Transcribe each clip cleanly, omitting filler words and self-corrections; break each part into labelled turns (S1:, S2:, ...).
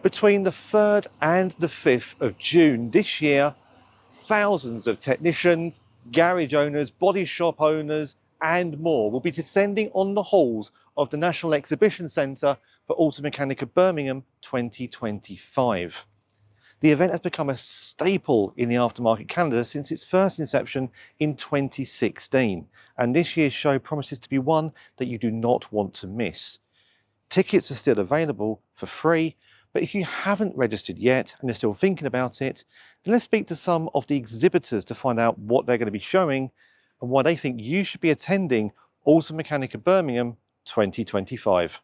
S1: Between the 3rd and the 5th of June this year, thousands of technicians, garage owners, body shop owners and more will be descending on the halls of the National Exhibition Centre for Automechanika Birmingham 2025. The event has become a staple in the aftermarket calendar since its first inception in 2016, and this year's show promises to be one that you do not want to miss. Tickets are still available for free, but if you haven't registered yet and you're still thinking about it, then let's speak to some of the exhibitors to find out what they're going to be showing and why they think you should be attending Automechanika Birmingham 2025.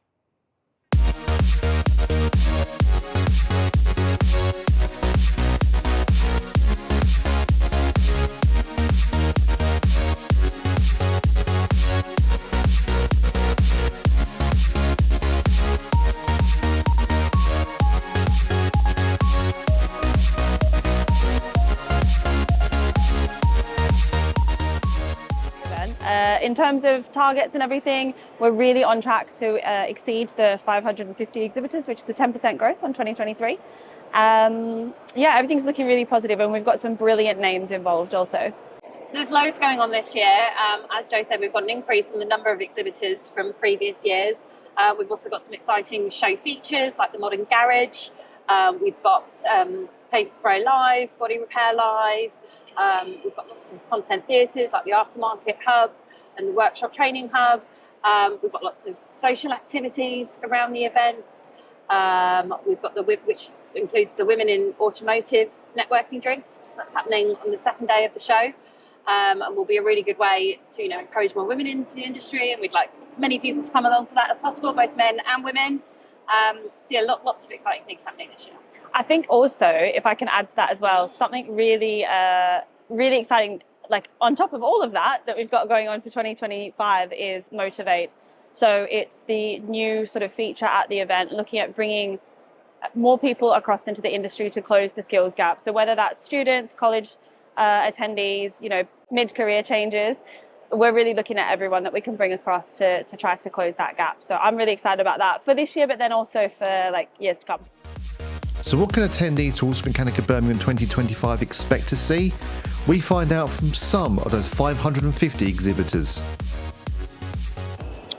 S2: In terms of targets and everything, we're really on track to exceed the 550 exhibitors, which is a 10% growth on 2023. Yeah, everything's looking really positive, and we've got some brilliant names involved also.
S3: So there's loads going on this year. As Joe said, we've got an increase in the number of exhibitors from previous years. We've also got some exciting show features like the Modern Garage. We've got Paint Spray Live, Body Repair Live. We've got lots of content theatres like the Aftermarket Hub and the Workshop Training Hub. We've got lots of social activities around the event. We've got which includes the Women in Automotive networking drinks. That's happening on the second day of the show. And will be a really good way to encourage more women into the industry, and we'd like as many people to come along to that as possible, both men and women. So yeah, lots of exciting things happening this year.
S2: I think also, if I can add to that as well, something really exciting, like on top of all of that we've got going on for 2025 is Motivate. So it's the new sort of feature at the event, looking at bringing more people across into the industry to close the skills gap. So whether that's students, college attendees, mid-career changes, we're really looking at everyone that we can bring across to try to close that gap. So I'm really excited about that for this year, but then also for years to come.
S1: So what can attendees to Automechanika Birmingham 2025 expect to see? We find out from some of those 550 exhibitors.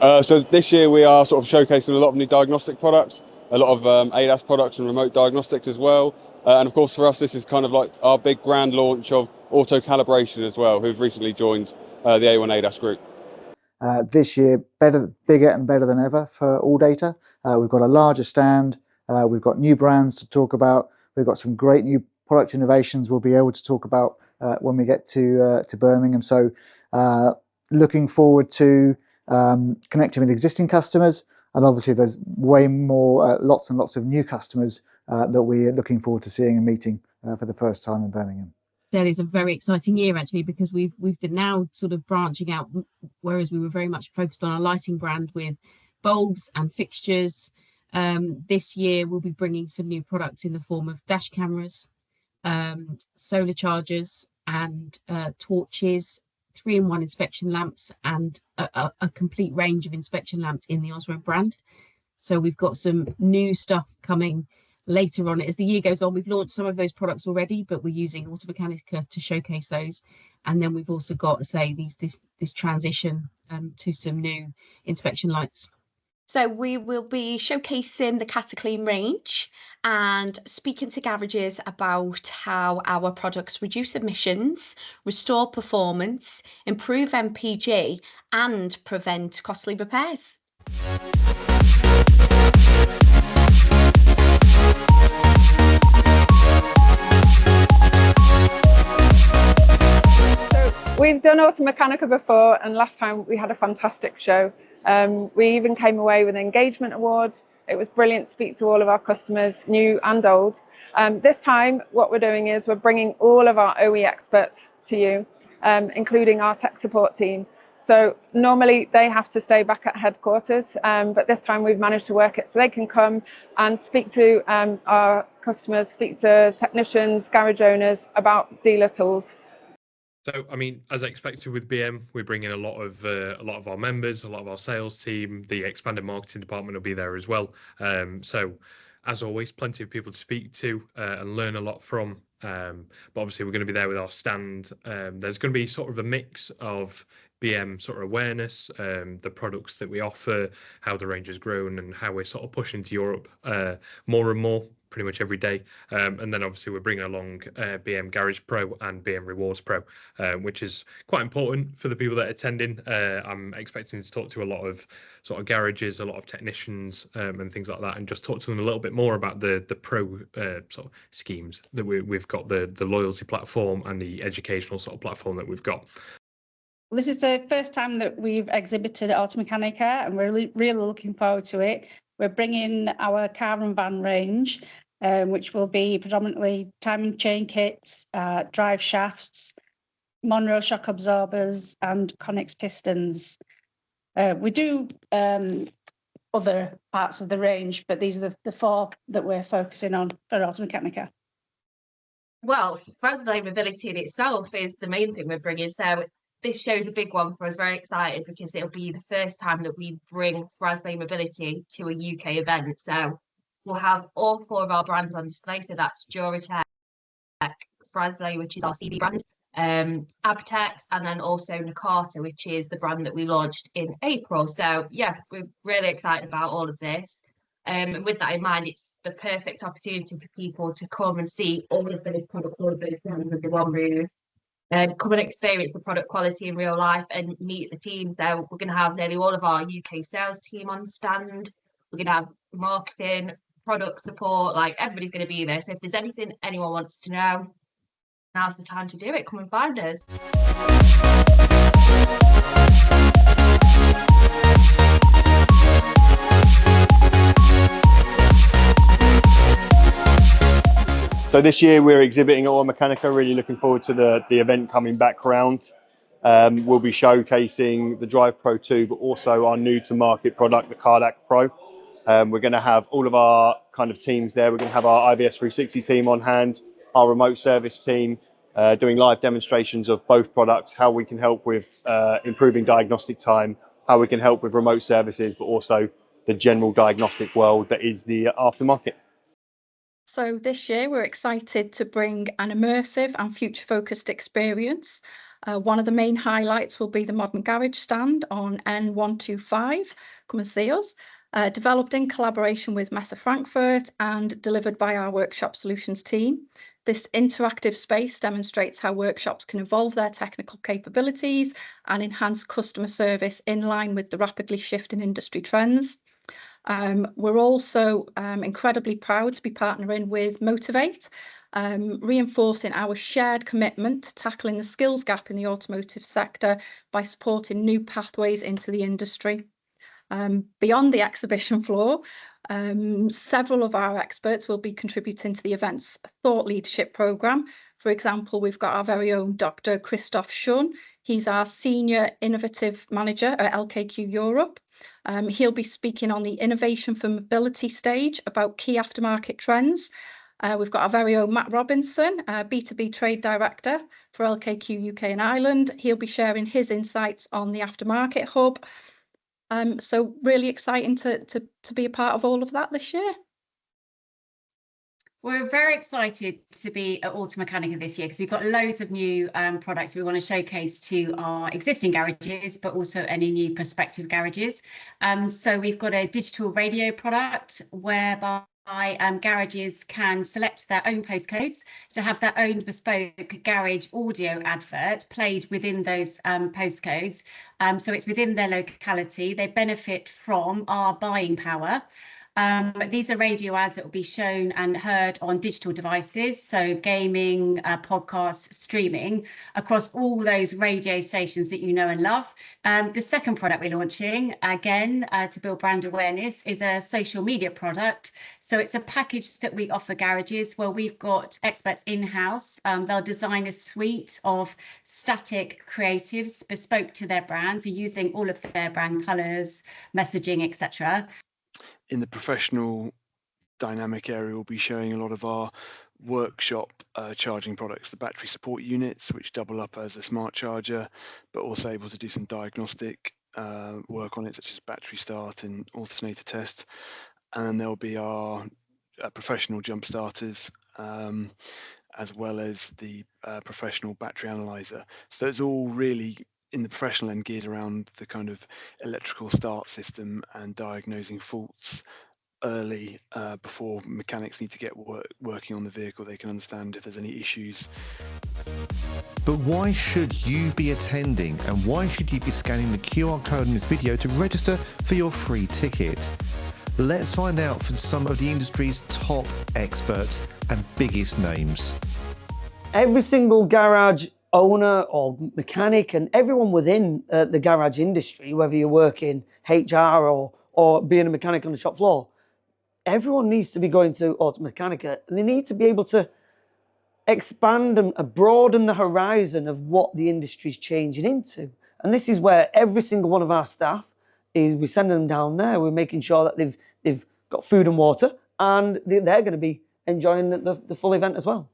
S4: So this year we are sort of showcasing a lot of new diagnostic products, a lot of ADAS products and remote diagnostics as well. And of course for us this is kind of like our big grand launch of Auto Calibration as well, who've recently joined the A1 ADAS group.
S5: This year, bigger and better than ever for AllData. We've got a larger stand, we've got new brands to talk about, we've got some great new product innovations we'll be able to talk about when we get to Birmingham. So looking forward to connecting with existing customers, and obviously there's way more, lots and lots of new customers that we're looking forward to seeing and meeting for the first time in Birmingham.
S6: That is a very exciting year actually, because we've been now sort of branching out, whereas we were very much focused on our lighting brand with bulbs and fixtures. This year we'll be bringing some new products in the form of dash cameras, solar chargers and torches, 3-in-1 inspection lamps, and a complete range of inspection lamps in the Osram brand. So we've got some new stuff coming later on as the year goes on. We've launched some of those products already, but we're using Automechanika to showcase those. And then we've also got, say, this transition to some new inspection lights.
S7: So we will be showcasing the Cataclean range and speaking to garages about how our products reduce emissions, restore performance, improve MPG and prevent costly repairs.
S8: We've done Automechanika before, and last time we had a fantastic show. We even came away with engagement awards. It was brilliant to speak to all of our customers, new and old. This time, what we're doing is we're bringing all of our OE experts to you, including our tech support team. So normally they have to stay back at headquarters, but this time we've managed to work it so they can come and speak to our customers, speak to technicians, garage owners about dealer tools.
S9: So, I mean, as expected with BM, we bring in a lot of our members, a lot of our sales team. The expanded marketing department will be there as well. So, as always, plenty of people to speak to and learn a lot from. But obviously, we're going to be there with our stand. There's going to be sort of a mix of BM sort of awareness, the products that we offer, how the range has grown, and how we're sort of pushing to Europe more and more, pretty much every day. And then obviously we're bringing along BM Garage Pro and BM Rewards Pro, which is quite important for the people that are attending. I'm expecting to talk to a lot of sort of garages, a lot of technicians and things like that, and just talk to them a little bit more about the pro sort of schemes that we've got, the loyalty platform and the educational sort of platform that we've got.
S10: This is the first time that we've exhibited at Automechanika, and we're really looking forward to it. We're bringing our car and van range, which will be predominantly timing chain kits, drive shafts, Monroe shock absorbers, and Connex pistons. We do other parts of the range, but these are the four that we're focusing on for Automechanika.
S7: Well, Fraslay mobility in itself is the main thing we're bringing. So this show's a big one for us. Very excited because it'll be the first time that we bring Fraslay mobility to a UK event. So we'll have all four of our brands on display. So that's Duratec, Fraslay, which is our CD brand, Abtex, and then also Nakata, which is the brand that we launched in April. So yeah, we're really excited about all of this. And with that in mind, it's the perfect opportunity for people to come and see all of those products, all of those brands under one roof, and come and experience the product quality in real life and meet the team. So we're going to have nearly all of our UK sales team on stand. We're going to have marketing, product support, like everybody's going to be there. So if there's anything anyone wants to know, now's the time to do it. Come and find us.
S1: So this year we're exhibiting at Automechanika, really looking forward to the event coming back round. We'll be showcasing the Drive Pro 2, but also our new to market product, the Cardac Pro. We're going to have all of our kind of teams there. We're going to have our IBS 360 team on hand, our remote service team, doing live demonstrations of both products, how we can help with improving diagnostic time, how we can help with remote services, but also the general diagnostic world that is the aftermarket.
S11: So this year we're excited to bring an immersive and future-focused experience. One of the main highlights will be the Modern Garage stand on N125. Come and see us. Developed in collaboration with Messe Frankfurt and delivered by our Workshop Solutions team. This interactive space demonstrates how workshops can evolve their technical capabilities and enhance customer service in line with the rapidly shifting industry trends. We're also incredibly proud to be partnering with Motivate, reinforcing our shared commitment to tackling the skills gap in the automotive sector by supporting new pathways into the industry. Beyond the exhibition floor, several of our experts will be contributing to the event's thought leadership programme. For example, we've got our very own Dr. Christoph Schun. He's our Senior Innovative Manager at LKQ Europe. He'll be speaking on the Innovation for Mobility stage about key aftermarket trends. We've got our very own Matt Robinson, B2B Trade Director for LKQ UK and Ireland. He'll be sharing his insights on the aftermarket hub. So really exciting to be a part of all of that this year.
S6: We're very excited to be at Automechanika this year because we've got loads of new products we want to showcase to our existing garages, but also any new prospective garages. So we've got a digital radio product whereby garages can select their own postcodes to have their own bespoke garage audio advert played within those postcodes. So it's within their locality. They benefit from our buying power. These are radio ads that will be shown and heard on digital devices, so gaming, podcasts, streaming, across all those radio stations that you know and love. The second product we're launching, again, to build brand awareness, is a social media product. So it's a package that we offer garages where we've got experts in-house. They'll design a suite of static creatives bespoke to their brands, using all of their brand colours, messaging, etc.
S12: In the professional dynamic area, we'll be showing a lot of our workshop charging products, the battery support units, which double up as a smart charger, but also able to do some diagnostic work on it, such as battery start and alternator test. And then there'll be our professional jump starters, as well as the professional battery analyzer. So it's all really in the professional end geared around the kind of electrical start system and diagnosing faults early before mechanics need to get working on the vehicle. They can understand if there's any issues.
S1: But why should you be attending, and why should you be scanning the QR code in this video to register for your free ticket? Let's find out from some of the industry's top experts and biggest names.
S13: Every single garage owner or mechanic and everyone within the garage industry, whether you work in HR or being a mechanic on the shop floor, everyone needs to be going to Automechanika, and they need to be able to expand and broaden the horizon of what the industry is changing into. And this is where every single one of our staff we're sending them down there. We're making sure that they've got food and water, and they're going to be enjoying the full event as well.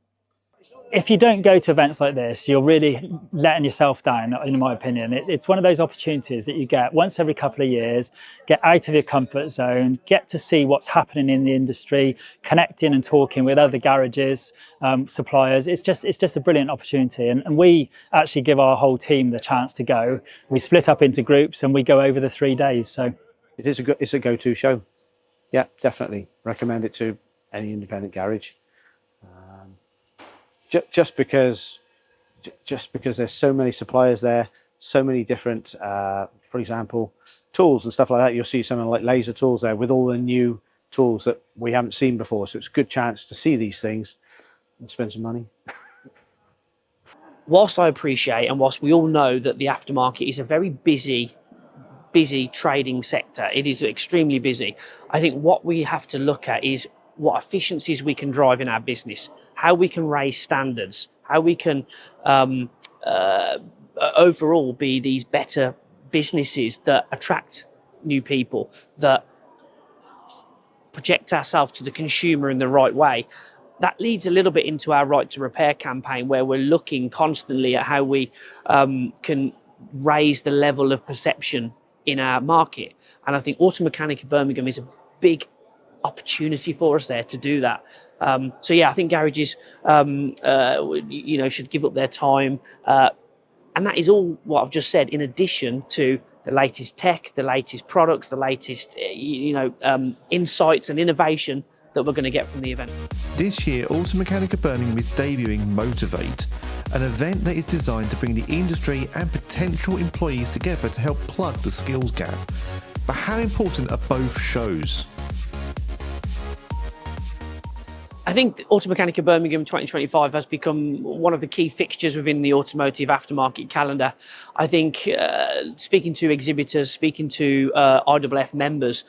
S14: If you don't go to events like this, you're really letting yourself down, in my opinion. It's one of those opportunities that you get once every couple of years, get out of your comfort zone, get to see what's happening in the industry, connecting and talking with other garages, suppliers. It's just a brilliant opportunity. And we actually give our whole team the chance to go. We split up into groups and we go over the 3 days. So
S15: it's a go-to show. Yeah, definitely recommend it to any independent garage. Just because there's so many suppliers there, so many different, for example, tools and stuff like that. You'll see something like laser tools there with all the new tools that we haven't seen before. So it's a good chance to see these things and spend some money.
S16: Whilst I appreciate, and whilst we all know that the aftermarket is a very busy trading sector, it is extremely busy. I think what we have to look at is what efficiencies we can drive in our business, how we can raise standards, how we can overall be these better businesses that attract new people, that project ourselves to the consumer in the right way. That leads a little bit into our Right to Repair campaign, where we're looking constantly at how we can raise the level of perception in our market. And I think Automechanika Birmingham is a big opportunity for us there to do that. So yeah, I think garages should give up their time, and that is all what I've just said, in addition to the latest tech, the latest products, the latest insights and innovation that we're going to get from the event.
S1: This year, Automechanika Birmingham is debuting Motivate, an event that is designed to bring the industry and potential employees together to help plug the skills gap. But how important are both shows?
S16: I think Automechanika Birmingham 2025 has become one of the key fixtures within the automotive aftermarket calendar. I think speaking to exhibitors, speaking to IWF members,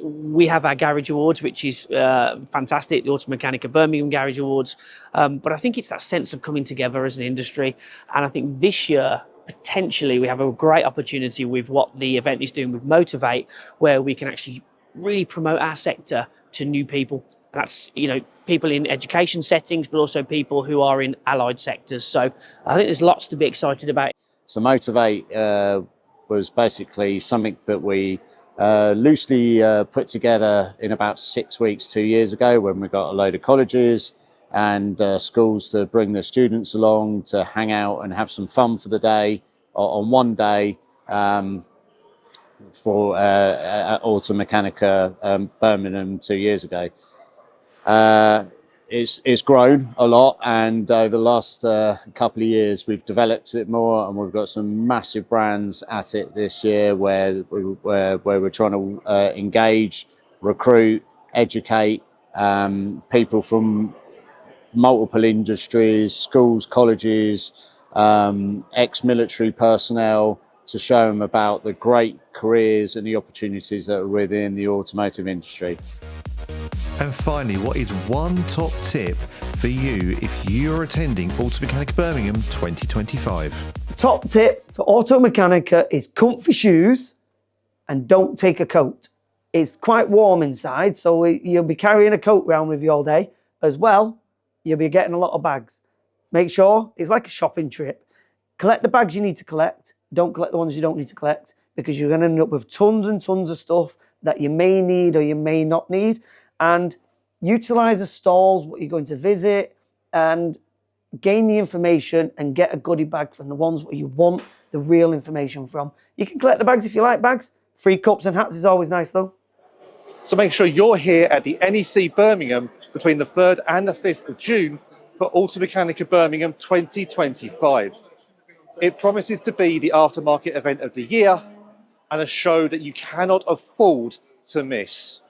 S16: we have our Garage Awards, which is fantastic, the Automechanika Birmingham Garage Awards. But I think it's that sense of coming together as an industry. And I think this year, potentially, we have a great opportunity with what the event is doing with Motivate, where we can actually really promote our sector to new people. That's, people in education settings, but also people who are in allied sectors. So I think there's lots to be excited about.
S17: So Motivate was basically something that we loosely put together in about 6 weeks, 2 years ago, when we got a load of colleges and schools to bring their students along to hang out and have some fun for the day on one day for Automechanika Birmingham 2 years ago. It's grown a lot, and over the last couple of years we've developed it more, and we've got some massive brands at it this year where we're trying to engage, recruit, educate people from multiple industries, schools, colleges, ex-military personnel, to show them about the great careers and the opportunities that are within the automotive industry.
S1: And finally, what is one top tip for you if you're attending Automechanika Birmingham 2025?
S13: Top tip for Automechanika is comfy shoes and don't take a coat. It's quite warm inside, so you'll be carrying a coat around with you all day. As well, you'll be getting a lot of bags. Make sure it's like a shopping trip. Collect the bags you need to collect. Don't collect the ones you don't need to collect, because you're going to end up with tons and tons of stuff that you may need or you may not need. and utilize the stalls, what you're going to visit, and gain the information and get a goodie bag from the ones where you want the real information from. You can collect the bags if you like bags. Free cups and hats is always nice though.
S1: So make sure you're here at the NEC Birmingham between the 3rd and the 5th of June for Automechanika Birmingham 2025. It promises to be the aftermarket event of the year and a show that you cannot afford to miss.